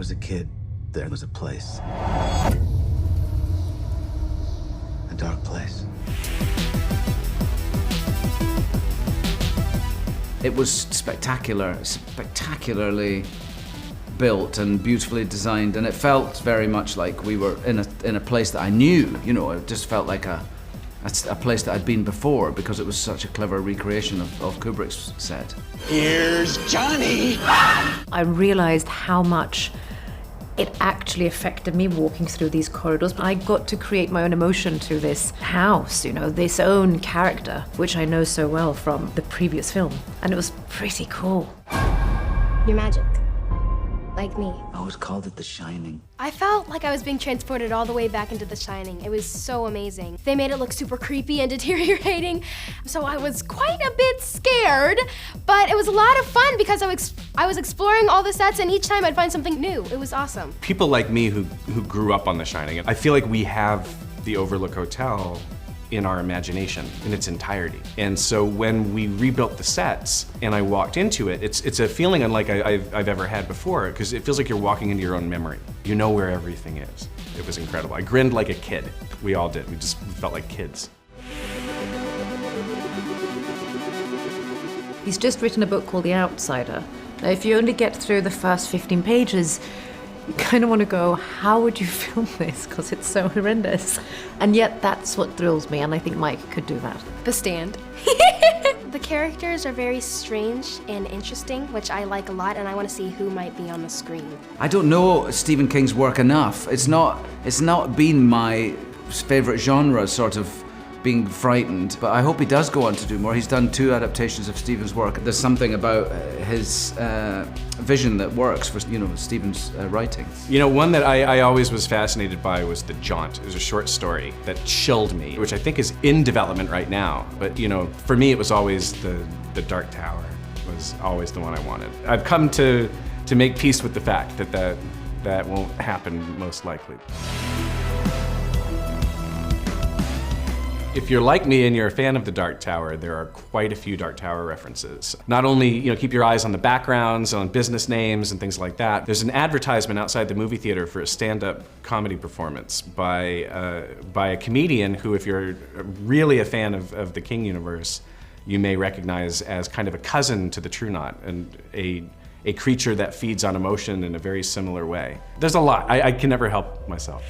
was a kid, there was a place. A dark place. It was spectacular, spectacularly built and beautifully designed, and it felt very much like we were in a place that I knew. You know, it just felt like a place that I'd been before because it was such a clever recreation of Kubrick's set. Here's Johnny! I realized how much it actually affected me walking through these corridors. I got to create my own emotion to this house, you know, this own character, which I know so well from the previous film. And it was pretty cool. You're magic. Like me. I always called it The Shining. I felt like I was being transported all the way back into The Shining. It was so amazing. They made it look super creepy and deteriorating, so I was quite a bit scared, but it was a lot of fun because I was exploring all the sets, and each time I'd find something new. It was awesome. People like me who grew up on The Shining, I feel like we have the Overlook Hotel in our imagination in its entirety. And so when we rebuilt the sets and I walked into it, it's a feeling unlike I've ever had before, because it feels like you're walking into your own memory. You know where everything is. It was incredible. I grinned like a kid. We all did. We felt like kids. He's just written a book called The Outsider. Now, if you only get through the first 15 pages, you kind of want to go, how would you film this? Because it's so horrendous. And yet that's what thrills me, and I think Mike could do that. The Stand. The characters are very strange and interesting, which I like a lot, and I want to see who might be on the screen. I don't know Stephen King's work enough. It's not been my favorite genre, sort of being frightened, but I hope he does go on to do more. He's done 2 adaptations of Stephen's work. There's something about his vision that works for, you know, Stephen's writing. You know, one that I always was fascinated by was The Jaunt. It was a short story that chilled me, which I think is in development right now. But, you know, for me it was always the Dark Tower was always the one I wanted. I've come to make peace with the fact that won't happen most likely. If you're like me and you're a fan of the Dark Tower, there are quite a few Dark Tower references. Not only, you know, keep your eyes on the backgrounds, on business names and things like that. There's an advertisement outside the movie theater for a stand-up comedy performance by a comedian who, if you're really a fan of the King universe, you may recognize as kind of a cousin to the True Knot and a creature that feeds on emotion in a very similar way. There's a lot. I can never help myself.